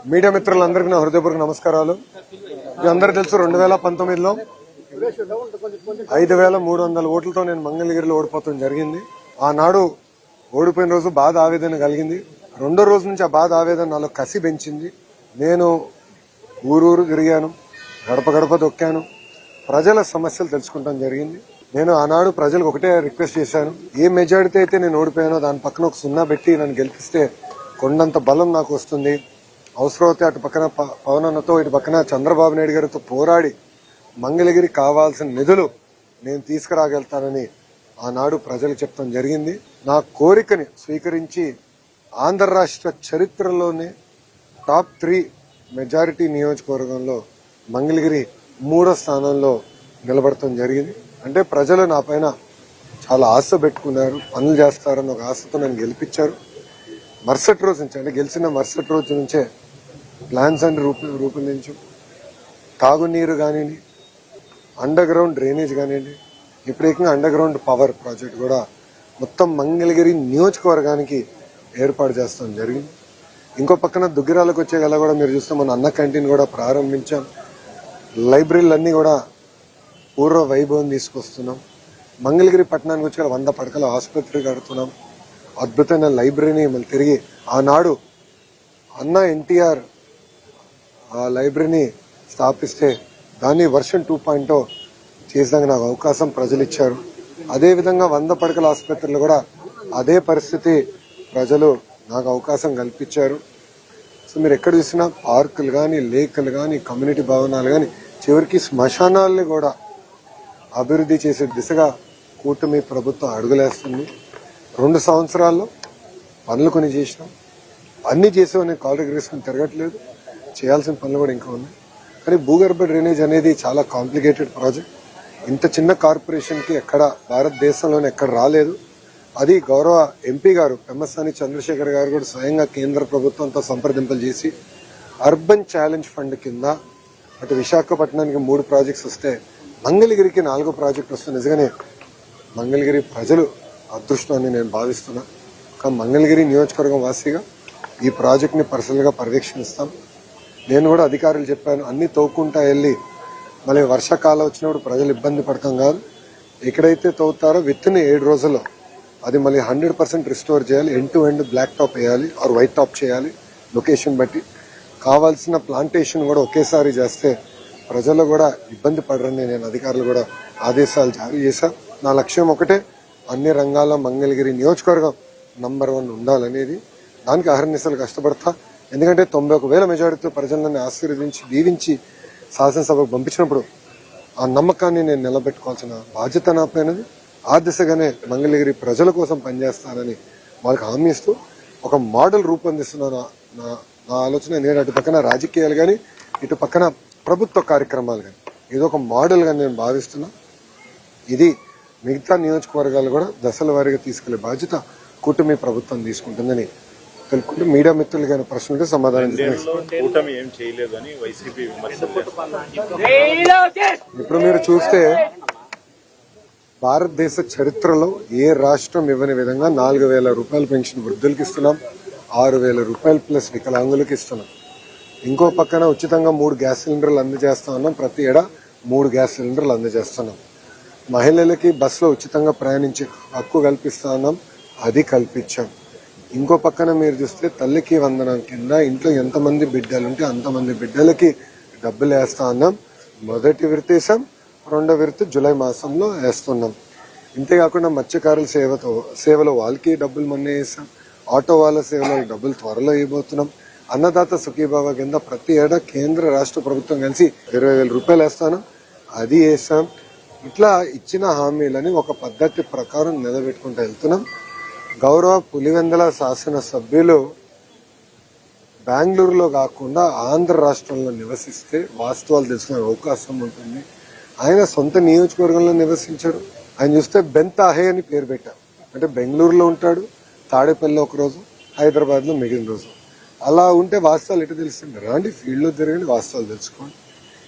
Media మిత్రులందరికీ నా హృదయపూర్వక నమస్కారాలు. మీ అందరూ తెలుసు 2019లో 5,300 ఓట్లతో నేను మంగళగిరిలో ఓడిపోవడం జరిగింది. ఆనాడు ఓడిపోయిన రోజు బాధ ఆవేదన కలిగింది. రెండో రోజు నుంచి ఆ బాధ ఆవేదన నాలో కసి పెంచింది. నేను ఊరూరు తిరిగాను, గడప గడప దొక్కాను, ప్రజల సమస్యలు తెలుసుకుంటాం జరిగింది. నేను ఆనాడు ప్రజలకు ఒకటే రిక్వెస్ట్ చేశాను, ఏ మెజారిటీ అయితే నేను ఓడిపోయానో దాని పక్కన ఒక 0 పెట్టి నన్ను గెలిపిస్తే కొండంత బలం నాకు వస్తుంది. అవసరమైతే అటు పక్కన పవనన్నతో ఇటు పక్కన చంద్రబాబు నాయుడు గారితో పోరాడి మంగళగిరి కావాల్సిన నిధులు నేను తీసుకురాగలుగుతానని ఆనాడు ప్రజలు చెప్తాం జరిగింది. నా కోరికని స్వీకరించి ఆంధ్ర రాష్ట్ర చరిత్రలోనే టాప్ 3 మెజారిటీ నియోజకవర్గంలో మంగళగిరి 3వ స్థానంలో నిలబడటం జరిగింది. అంటే ప్రజలు నా పైన చాలా ఆశ పెట్టుకున్నారు, పనులు చేస్తారని ఒక ఆశతో నన్ను గెలిపించారు. మరుసటి రోజు నుంచి అంటే గెలిచిన మరుసటి రోజు నుంచే ప్లాన్స్ అన్ని రూపొందించు, తాగునీరు కానివ్వండి, అండర్ గ్రౌండ్ డ్రైనేజ్ కానివ్వండి, విపరీతంగా అండర్ గ్రౌండ్ పవర్ ప్రాజెక్ట్ కూడా మొత్తం మంగళగిరి నియోజకవర్గానికి ఏర్పాటు చేస్తాం జరిగింది. ఇంకో పక్కన దుగ్గిరాలకు వచ్చే గల కూడా మీరు చూస్తే మన అన్న క్యాంటీన్ కూడా ప్రారంభించాం. లైబ్రరీలన్నీ కూడా పూర్వ వైభవం తీసుకొస్తున్నాం. మంగళగిరి పట్టణానికి వచ్చే 100 పడకల ఆసుపత్రి కడుతున్నాం. అద్భుతమైన లైబ్రరీని మళ్ళీ తిరిగి ఆనాడు అన్న ఎన్టీఆర్ ఆ లైబ్రరీని స్థాపిస్తే దాన్ని వర్షన్ 2.0 చేసేందుకు నాకు అవకాశం ప్రజలు ఇచ్చారు. అదేవిధంగా 100 పడకల ఆసుపత్రులు కూడా అదే పరిస్థితి ప్రజలు నాకు అవకాశం కల్పించారు. సో మీరు ఎక్కడ చూసినా పార్కులు కానీ, లేకులు కానీ, కమ్యూనిటీ భవనాలు కానీ, చివరికి శ్మశానాల్ని కూడా అభివృద్ధి చేసే దిశగా కూటమి ప్రభుత్వం అడుగులేస్తుంది. 2 సంవత్సరాల్లో పనులు కొన్ని చేసినాం. అన్ని చేసామని కాల్ రిగ్రెషన్ తిరగట్లేదు, చేయాల్సిన పనులు కూడా ఇంకా ఉన్నాయి. కానీ భూగర్భ డ్రైనేజ్ అనేది చాలా కాంప్లికేటెడ్ ప్రాజెక్ట్. ఇంత చిన్న కార్పొరేషన్కి ఎక్కడ భారతదేశంలోనే ఎక్కడ రాలేదు. అది గౌరవ ఎంపీ గారు పెమ్మసాని చంద్రశేఖర్ గారు కూడా స్వయంగా కేంద్ర ప్రభుత్వంతో సంప్రదింపులు చేసి అర్బన్ ఛాలెంజ్ ఫండ్ కింద అటు విశాఖపట్నానికి 3 ప్రాజెక్ట్స్ వస్తే మంగళగిరికి 4వ ప్రాజెక్ట్ వస్తుంది. నిజంగానే మంగళగిరి ప్రజలు అదృష్టాన్ని నేను భావిస్తున్నా. కానీ మంగళగిరి నియోజకవర్గం వాసిగా ఈ ప్రాజెక్ట్ని పర్సనల్గా పర్యవేక్షిస్తాం. నేను కూడా అధికారులు చెప్పాను, అన్ని తవ్వుకుంటా వెళ్ళి మళ్ళీ వర్షాకాలం వచ్చినప్పుడు ప్రజలు ఇబ్బంది పడతాం కాదు. ఎక్కడైతే తవ్వుతారో విత్తిన 7 రోజుల్లో అది మళ్ళీ 100% రిస్టోర్ చేయాలి. End to end black top వేయాలి ఆర్ వైట్ టాప్ చేయాలి. లొకేషన్ బట్టి కావాల్సిన ప్లాంటేషన్ కూడా ఒకేసారి చేస్తే ప్రజలు కూడా ఇబ్బంది పడరని నేను అధికారులు కూడా ఆదేశాలు జారీ చేశా. నా లక్ష్యం ఒకటే, అన్ని రంగాల్లో మంగళగిరి నియోజకవర్గం నంబర్ 1 ఉండాలనేది. దానికి అహర్నిశలు కష్టపడతా. ఎందుకంటే 91,000 మెజారిటీతో ప్రజలను ఆశీర్వదించి దీవించి శాసనసభకు పంపించినప్పుడు ఆ నమ్మకాన్ని నేను నిలబెట్టుకోవాల్సిన బాధ్యత నాపైనది. ఆ దిశగానే మంగళగిరి ప్రజల కోసం పనిచేస్తానని వాళ్ళకి హామీ ఇస్తూ ఒక మోడల్ రూపొందిస్తున్నాను. నా ఆలోచన నేను అటు పక్కన రాజకీయాలు కానీ, ఇటు పక్కన ప్రభుత్వ కార్యక్రమాలు కానీ ఇది ఒక మోడల్గా నేను భావిస్తున్నా. ఇది మిగతా నియోజకవర్గాలు కూడా దశల వారీగా తీసుకెళ్లే బాధ్యత కూటమి ప్రభుత్వం తీసుకుంటుందని తెలుపుకుంటూ మీడియా మిత్రులు కానీ ప్రశ్నలకి సమాధానం ఇప్పుడు మీరు చూస్తే భారతదేశ చరిత్రలో ఏ రాష్ట్రం ఇవ్వని విధంగా 4,000 రూపాయల పెన్షన్ వృద్ధులకు ఇస్తున్నాం, 6,000 రూపాయలు ప్లస్ వికలాంగులకు ఇస్తున్నాం. ఇంకో పక్కన ఉచితంగా 3 గ్యాస్ సిలిండర్లు అందజేస్తా ఉన్నాం. ప్రతి ఏడా 3 గ్యాస్ సిలిండర్లు అందజేస్తున్నాం. మహిళలకి బస్సులో ఉచితంగా ప్రయాణించే హక్కు కల్పిస్తా ఉన్నాం, అది కల్పించాం. ఇంకో పక్కన మీరు చూస్తే తల్లికి వందనం కింద ఇంట్లో ఎంతమంది బిడ్డలుంటే అంతమంది బిడ్డలకి డబ్బులు వేస్తా ఉన్నాం. మొదటి విడత వేసాం, 2వ విడత జూలై మాసంలో వేస్తున్నాం. ఇంతేకాకుండా మత్స్యకారుల సేవలో వాళ్ళకి డబ్బులు మొన్న వేసాం. ఆటో వాళ్ళ సేవలో డబ్బులు త్వరలో ఇవ్వబోతున్నాం. అన్నదాత సుఖీభావ కింద ప్రతి ఏడా కేంద్ర రాష్ట్ర ప్రభుత్వం కలిసి 20,000 రూపాయలు వేస్తాను, అది వేసాం. ఇట్లా ఇచ్చిన హామీలని ఒక పద్ధతి ప్రకారం నిలబెట్టుకుంటూ వెళ్తున్నాం. గౌరవ పులివెందుల శాసనసభ్యులు బెంగళూరులో కాకుండా ఆంధ్ర రాష్ట్రంలో నివసిస్తే వాస్తవాలు తెలుసుకునే అవకాశం ఉంటుంది. ఆయన సొంత నియోజకవర్గంలో నివసించాడు. ఆయన చూస్తే బెంతాహే అని పేరు పెట్టారు. అంటే బెంగళూరులో ఉంటాడు, తాడేపల్లిలో ఒకరోజు, హైదరాబాద్లో మిగిలిన రోజు. అలా ఉంటే వాస్తవాలు ఎటు తెలుస్తుంది? రాండి, ఫీల్డ్లో తిరగండి, వాస్తవాలు తెలుసుకోండి.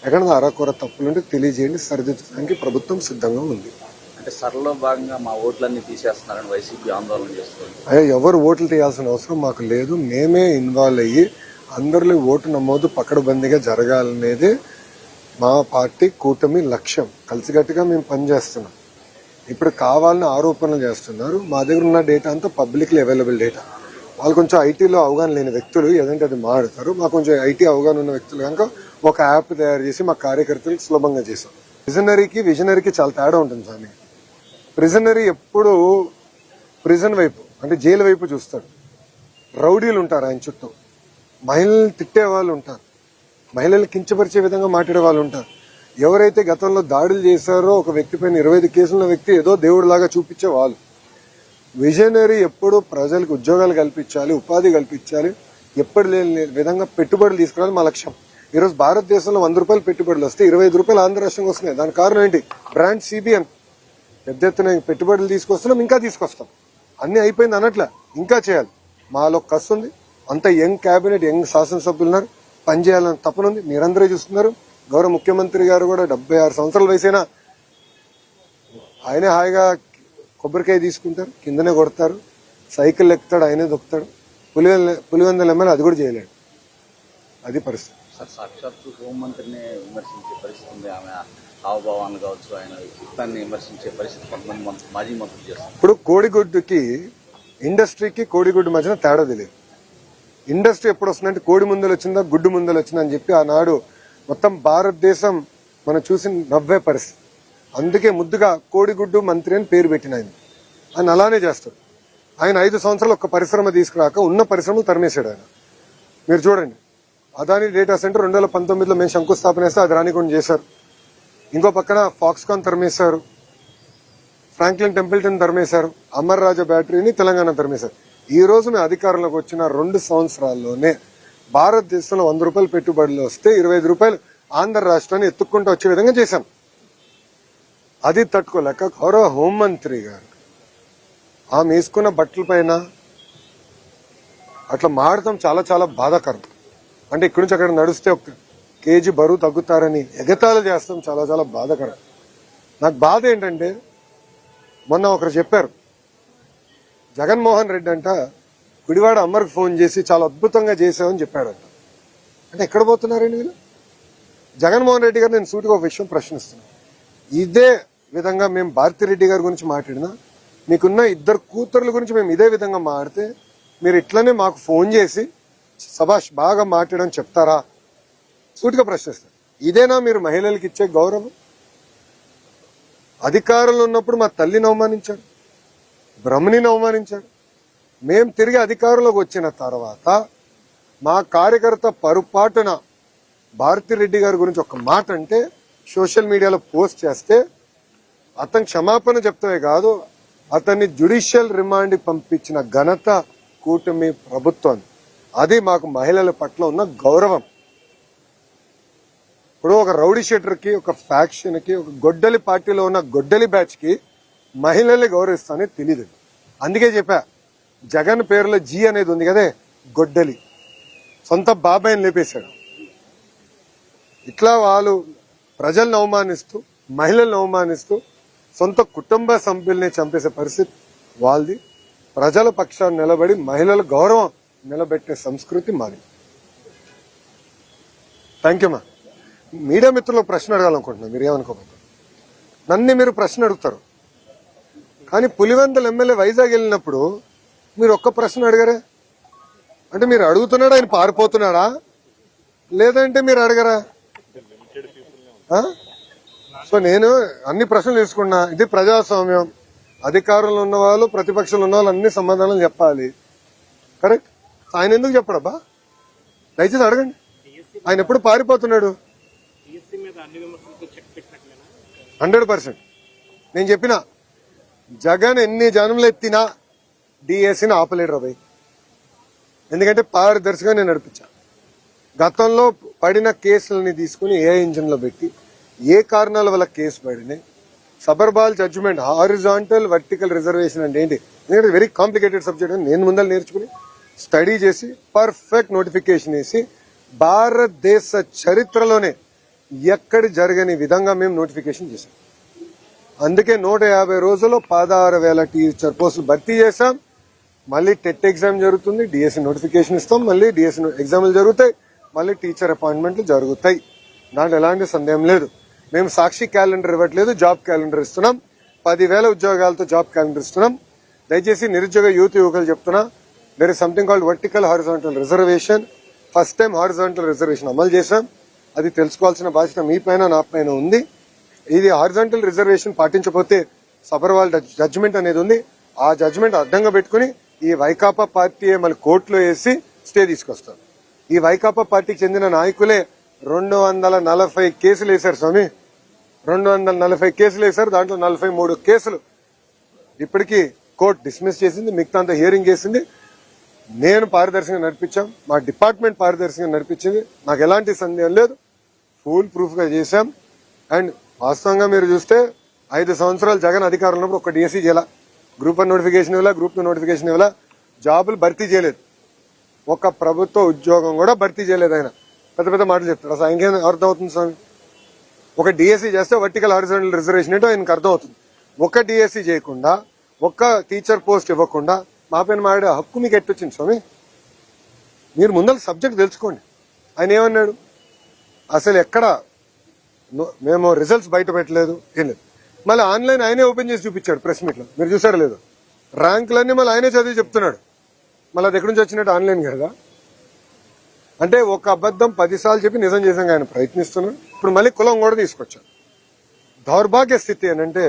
ఎక్కడ అరకొర తప్పులుంటే తెలియజేయండి, సరిదిద్దడానికి ప్రభుత్వం సిద్ధంగా ఉంది. అంటే సరళలో భాగంగా మా ఓట్లన్నీ తీసేస్తున్నారని వైసీపీ ఆందోళన చేస్తుంది. అయ్యా, ఎవరు ఓట్లు తీయాల్సిన అవసరం మాకు లేదు. మేమే ఇన్వాల్వ్ అయ్యి అందరిలో ఓటు నమోదు పకడ్బందీగా జరగాలనేది మా పార్టీ కూటమి లక్ష్యం. కలిసికట్టుగా మేము పనిచేస్తున్నాం. ఇప్పుడు కావాలని ఆరోపణలు చేస్తున్నారు. మా దగ్గర ఉన్న డేటా అంతా పబ్లిక్లీ అవైలబుల్ డేటా. వాళ్ళు కొంచెం ఐటీలో అవగాహన లేని వ్యక్తులు ఏదంటే అది మాట్లాడతారు. మాకు కొంచెం ఐటీ అవగాహన ఉన్న వ్యక్తులు కనుక ఒక యాప్ తయారు చేసి మా కార్యకర్తలకు సులభంగా చేసాం. విజనరీకి చాలా తేడా ఉంటుంది స్వామి. ప్రిజనరీ ఎప్పుడు ప్రిజన్ వైపు అంటే జైలు వైపు చూస్తాడు. రౌడీలు ఉంటారు ఆయన చుట్టూ, మహిళల్ని తిట్టే వాళ్ళు ఉంటారు, మహిళల్ని కించపరిచే విధంగా మాట్లాడే వాళ్ళు ఉంటారు. ఎవరైతే గతంలో దాడులు చేశారో ఒక వ్యక్తి పైన 25 కేసుల వ్యక్తి ఏదో దేవుడిలాగా చూపించే వాళ్ళు. విజనరీ ఎప్పుడు ప్రజలకు ఉద్యోగాలు కల్పించాలి, ఉపాధి కల్పించాలి, ఎప్పుడు లేని విధంగా పెట్టుబడులు తీసుకురావాలి మా లక్ష్యం. ఈరోజు భారతదేశంలో 100 రూపాయలు పెట్టుబడులు వస్తే 25 రూపాయలు ఆంధ్ర రాష్ట్రంకి వస్తున్నాయి. దానికి కారణం ఏంటి? Brand CBN. పెద్ద ఎత్తున పెట్టుబడులు తీసుకొస్తున్నాం, ఇంకా తీసుకొస్తాం. అన్ని అయిపోయింది అనట్లే, ఇంకా చేయాలి. మాలో కసి ఉంది. అంత యంగ్ కేబినెట్, యంగ్ శాసనసభ్యులు ఉన్నారు. పనిచేయాలని తపనుంది. మీరందరూ చూస్తున్నారు. గౌరవ ముఖ్యమంత్రి గారు కూడా 76 సంవత్సరాల వయసైనా ఆయనే హాయిగా కొబ్బరికాయ తీసుకుంటారు, కిందనే కొడతారు, సైకిల్ ఎక్కుతాడు, ఆయనే దొక్కుతాడు. పులివెందుల ఎమ్మెల్యే అది కూడా చేయలేడు. అది పరిస్థితి. సాక్షాత్తు హోంమంత్రిని విమర్శించే పరిస్థితి ఉంది. ఆమె హావభావాన్ని కావచ్చు, ఆయన వ్యక్తిత్వాన్ని విమర్శించే పరిస్థితి కొంతమంది మాజీ మంత్రులు చేస్తారు. ఇప్పుడు కోడిగుడ్డుకి ఇండస్ట్రీకి కోడిగుడ్డు మధ్యన తేడా తెలియదు. ఇండస్ట్రీ ఎప్పుడు వస్తుందంటే కోడి ముందలు వచ్చిందా గుడ్డు ముందలు వచ్చిందా అని చెప్పి ఆనాడు మొత్తం భారతదేశం మనం చూసి నవ్వే పరిస్థితి. అందుకే ముద్దుగా కోడిగుడ్డు మంత్రి అని పేరు పెట్టిన ఆయన అలానే చేస్తాడు. ఆయన 5 సంవత్సరాలు ఒక్క పరిశ్రమ తీసుకురాక ఉన్న పరిశ్రమలు తరిమేశాడు ఆయన. మీరు చూడండి, అదాని డేటా సెంటర్ 2019లో మేము శంకుస్థాపన చేస్తే అది రానికుండా చేశారు. ఇంకో పక్కన ఫాక్స్కాన్ తరిమేశారు, ఫ్రాంక్లిన్ టెంపుల్టన్ తరిమేశారు, అమర్ రాజా బ్యాటరీని తెలంగాణ తరిమేశారు. ఈ రోజు మేము అధికారంలోకి వచ్చిన 2 సంవత్సరాల్లోనే భారతదేశంలో 100 రూపాయలు పెట్టుబడులు వస్తే 25 రూపాయలు ఆంధ్ర రాష్ట్రాన్ని ఎత్తుక్కుంటూ వచ్చే విధంగా చేశాం. అది తట్టుకోలేక గౌరవ హోంమంత్రి గారు ఆమె వేసుకున్న బట్టల పైన అట్లా మాడటం చాలా చాలా బాధాకరం. అంటే ఇక్కడి నుంచి అక్కడ నడిస్తే 1 కేజీ బరువు తగ్గుతారని ఎగతాళి చేస్తాం చాలా చాలా బాధాకరం. నాకు బాధ ఏంటంటే మొన్న ఒకరు చెప్పారు, జగన్మోహన్ రెడ్డి అంట గుడివాడ అమ్మర్కి ఫోన్ చేసి చాలా అద్భుతంగా చేసావని చెప్పాడంట. అంటే ఎక్కడ పోతున్నారండి వీళ్ళు? జగన్మోహన్ రెడ్డి గారు నేను సూటిగా ఒక విషయం ప్రశ్నిస్తున్నాను. ఇదే విధంగా మేము భారతిరెడ్డి గారి గురించి మాట్లాడినా, మీకున్న 2 కూతుర్ల గురించి మేము ఇదే విధంగా మాట్లాడితే మీరు ఇట్లనే మాకు ఫోన్ చేసి సభాష్ బాగా మాట్లాడని చెప్తారా? సూటిగా ప్రశ్నిస్తారు. ఇదేనా మీరు మహిళలకు ఇచ్చే గౌరవం? అధికారంలో ఉన్నప్పుడు మా తల్లిని అవమానించారు, బ్రహ్మణిని అవమానించారు. మేం తిరిగి అధికారంలోకి వచ్చిన తర్వాత మా కార్యకర్త పొరపాటున భారతిరెడ్డి గారి గురించి ఒక మాట అంటే సోషల్ మీడియాలో పోస్ట్ చేస్తే అతను క్షమాపణ చెప్తామే కాదు, అతన్ని జ్యుడిషియల్ రిమాండ్ పంపించిన ఘనత కూటమి ప్రభుత్వం. అది మాకు మహిళల పట్ల ఉన్న గౌరవం. ఇప్పుడు ఒక రౌడీ షీటర్ కి, ఒక ఫ్యాక్షన్ కి, ఒక గొడ్డలి పార్టీలో ఉన్న గొడ్డలి బ్యాచ్ కి మహిళల్ని గౌరవిస్తానే తెలియదు. అందుకే చెప్పా, జగన్ పేరులో జీ అనేది ఉంది కదే, గొడ్డలి సొంత బాబాయిని లేపేశాడు. ఇట్లా వాళ్ళు ప్రజలను అవమానిస్తూ, మహిళలను అవమానిస్తూ, సొంత కుటుంబ సభ్యుల్ని చంపేసే పరిస్థితి వాళ్ళది. ప్రజల పక్షాన్ని నిలబడి మహిళల గౌరవం నిలబెట్టే సంస్కృతి మాది. థ్యాంక్ యూ మా. మీడియా మిత్రులకు ప్రశ్న అడగాలనుకుంటున్నాను, మీరు ఏమనుకోకపోతే. నన్ను మీరు ప్రశ్న అడుగుతారు, కానీ పులివెందుల ఎమ్మెల్యే వైజాగ్ వెళ్ళినప్పుడు మీరు ఒక్క ప్రశ్న అడగరే. అంటే మీరు అడుగుతున్నాడా, ఆయన పారిపోతున్నాడా, లేదంటే మీరు అడగరా? సో నేను అన్ని ప్రశ్నలు తీసుకున్నా. ఇది ప్రజాస్వామ్యం. అధికారంలో ఉన్న వాళ్ళు, ప్రతిపక్షంలో ఉన్న వాళ్ళు అన్ని సమాధానాలు చెప్పాలి. కరెక్ట్. ఆయన ఎందుకు చెప్పడబ్బా? దయచేసి అడగండి. ఆయన ఎప్పుడు పారిపోతున్నాడు? 100%. నేను చెప్పిన జగన్ ఎన్ని జనంలో ఎత్తినా డిఎస్సీని ఆపలేడు రాబాయ్. ఎందుకంటే పారదర్శిగా నేను నడిపించా. గతంలో పడిన కేసులని తీసుకుని ఏ ఇంజిన్లో పెట్టి ఏ కారణాల వల్ల కేసు పడినాయి, సబర్బాల్ జడ్జిమెంట్, హారిజాంటల్ వర్టికల్ రిజర్వేషన్ అంటే ఏంటి, ఎందుకంటే వెరీ కాంప్లికేటెడ్ సబ్జెక్ట్ అని నేను ముందర నేర్చుకుని స్టడీ చేసి పర్ఫెక్ట్ నోటిఫికేషన్ వేసి భారతదేశ చరిత్రలోనే ఎక్కడ జరగని విధంగా మేము నోటిఫికేషన్ చేశాం. అందుకే 150 రోజుల్లో 16,000 టీచర్ పోస్టులు భర్తీ చేశాం. మళ్ళీ టెట్ ఎగ్జామ్ జరుగుతుంది, డిఎస్సి నోటిఫికేషన్ ఇస్తాం, మళ్ళీ డిఎస్సి ఎగ్జామ్లు జరుగుతాయి, మళ్ళీ టీచర్ అపాయింట్మెంట్లు జరుగుతాయి. దాంట్లో ఎలాంటి సందేహం లేదు. మేము సాక్షి క్యాలెండర్ ఇవ్వట్లేదు, జాబ్ క్యాలెండర్ ఇస్తున్నాం. 10,000 ఉద్యోగాలతో జాబ్ క్యాలెండర్ ఇస్తున్నాం. దయచేసి నిరుద్యోగ యువకులు చెప్తున్నా, there is something called vertical horizontal reservation. First time horizontal reservation అమలు చేశాం. అది తెలుసుకోవాల్సిన బాధ్యత మీ పైన నా పైన ఉంది. ఇది హారిజాంటల్ రిజర్వేషన్ పాటించకపోతే సబర్వాల్ జడ్జిమెంట్ అనేది ఉంది. ఆ జడ్జిమెంట్ అడ్డంగా పెట్టుకుని ఈ వైకాపా పార్టీ మళ్ళీ కోర్టులో వేసి స్టే తీసుకొస్తారు. ఈ వైకాపా పార్టీకి చెందిన నాయకులే 240 కేసులు వేశారు స్వామి. 240 కేసులు వేశారు. దాంట్లో 43 కేసులు ఇప్పటికీ కోర్టు డిస్మిస్ చేసింది, మిగతా అంతా హియరింగ్ చేసింది. నేను పారదర్శకంగా నడిపించాం, మా డిపార్ట్మెంట్ పారదర్శకంగా నడిపించింది. నాకు ఎలాంటి సందేహం లేదు. ఫుల్ ప్రూఫ్ గా చేశాం. అండ్ వాస్తవంగా మీరు చూస్తే 5 సంవత్సరాలు జగన్ అధికారంలో ఉన్నప్పుడు ఒక డిఎస్సీ చేయాల, గ్రూప్ 1 నోటిఫికేషన్ ఇవ్వాల, గ్రూప్ 2 నోటిఫికేషన్ ఇవ్వాల, జాబులు భర్తీ చేయలేదు. ఒక ప్రభుత్వ ఉద్యోగం కూడా భర్తీ చేయలేదు. ఆయన పెద్ద పెద్ద మాటలు చెప్తారు. అసలు ఆయనకేం అర్థం అవుతుంది స్వామి? ఒక డిఎస్సీ చేస్తే వర్టికల్ హారిజాంటల్ రిజర్వేషన్ ఏంటో ఆయనకు అర్థం అవుతుంది. ఒక డిఎస్సీ చేయకుండా, ఒక్క టీచర్ పోస్ట్ ఇవ్వకుండా మా పైన మాడే హక్కు మీకు ఎట్టొచ్చింది స్వామి? మీరు ముందర సబ్జెక్ట్ తెలుసుకోండి. ఆయన ఏమన్నాడు? అసలు ఎక్కడ మేము రిజల్ట్స్ బయట పెట్టలేదు, ఏం లేదు. మళ్ళీ ఆన్లైన్ ఆయనే ఓపెన్ చేసి చూపించాడు ప్రెస్ మీట్ లో. మీరు చూసారా లేదు? ర్యాంకులన్నీ మళ్ళీ ఆయనే చదివి చెప్తున్నాడు. మళ్ళీ అది ఎక్కడి నుంచి వచ్చినట్టు ఆన్లైన్ కదా. అంటే ఒక అబద్ధం 10 సార్లు చెప్పి నిజం చేసాం ఆయన ప్రయత్నిస్తున్నాడు. ఇప్పుడు మళ్ళీ కులం కూడా తీసుకొచ్చాడు. దౌర్భాగ్య స్థితి ఏంటంటే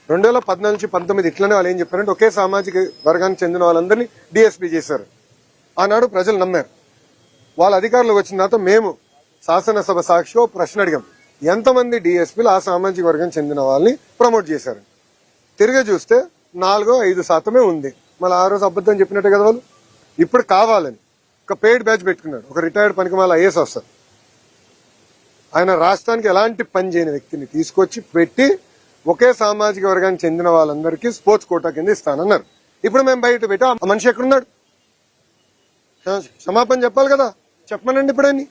2014 నుంచి 19 ఇట్లనే వాళ్ళు ఏం చెప్పారంటే ఒకే సామాజిక వర్గానికి చెందిన వాళ్ళందరినీ డిఎస్పీ చేశారు. ఆనాడు ప్రజలు నమ్మారు. వాళ్ళ అధికారులకు వచ్చిన తర్వాత మేము శాసనసభ సాక్షిగా ప్రశ్న అడిగాం, ఎంతమంది డిఎస్పీలు ఆ సామాజిక వర్గం చెందిన వాళ్ళని ప్రమోట్ చేశారు? తిరిగి చూస్తే 4-5% ఉంది. మళ్ళీ ఆ రోజు అబద్ధం చెప్పినట్టే కదా వాళ్ళు. ఇప్పుడు కావాలని ఒక పెయిడ్ బ్యాచ్ పెట్టుకున్నాడు. ఒక రిటైర్డ్ పనికిమాల ఐఏఎస్ ఆఫీసర్, ఆయన రాష్ట్రానికి ఎలాంటి పని చేయని వ్యక్తిని తీసుకొచ్చి పెట్టి ఒకే సామాజిక వర్గానికి చెందిన వాళ్ళందరికీ స్పోర్ట్స్ కోటా కింద ఇస్తానన్నారు. ఇప్పుడు మేము బయట పెట్టి ఆ మనిషి ఎక్కడున్నాడు? క్షమాపణ చెప్పాలి కదా. చెప్పమనండి ఇప్పుడని.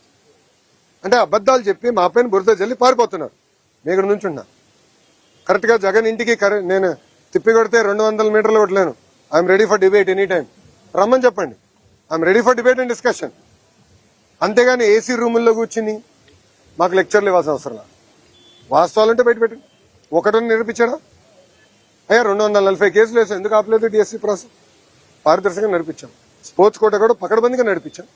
అంటే అబద్దాలు చెప్పి మా పైన బురద జల్లి పారిపోతున్నారు. మీ ఇక్కడ నుంచి ఉన్నా కరెక్ట్ గా జగన్ ఇంటికి నేను తిప్పి కొడితే 200 మీటర్లు కొట్టలేను. I'm ready for debate any time. రమ్మని చెప్పండి. I'm ready for debate and discussion. అంతేగాని ఏసీ రూముల్లో కూర్చుని మాకు లెక్చర్లు ఇవ్వాల్సిన అవసరం లేదు. వాస్తవాలుంటే బయట పెట్టండి. ఒకటని నిరూపించాడా? అయ్యా 240 కేసులు వేసాం. ఎందుకు ఆపలేదు డిఎస్సీ ప్రాసెస్? పారదర్శకంగా నడిపించాం. స్పోర్ట్స్ కోట కూడా పకడ్బందీగా నడిపించాం.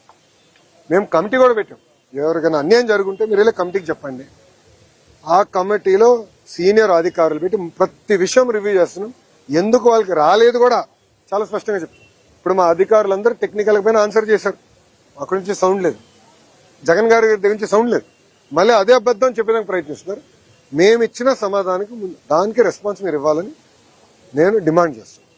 మేము కమిటీ కూడా పెట్టాం. ఎవరికైనా అన్యాయం జరుగుంటే మీరు ఇలా కమిటీకి చెప్పండి. ఆ కమిటీలో సీనియర్ అధికారులు పెట్టి ప్రతి విషయం రివ్యూ చేస్తున్నాం. ఎందుకు వాళ్ళకి రాలేదు కూడా చాలా స్పష్టంగా చెప్తాం. ఇప్పుడు మా అధికారులందరూ టెక్నికల్ పైన ఆన్సర్ చేశారు. అక్కడి నుంచి సౌండ్ లేదు. జగన్ గారి దగ్గర నుంచి సౌండ్ లేదు. మళ్ళీ అదే అబద్ధం చెప్పేదానికి ప్రయత్నిస్తున్నారు. మేము ఇచ్చిన సమాధానానికి దానికి రెస్పాన్స్ మీరు ఇవ్వాలని నేను డిమాండ్ చేస్తాను.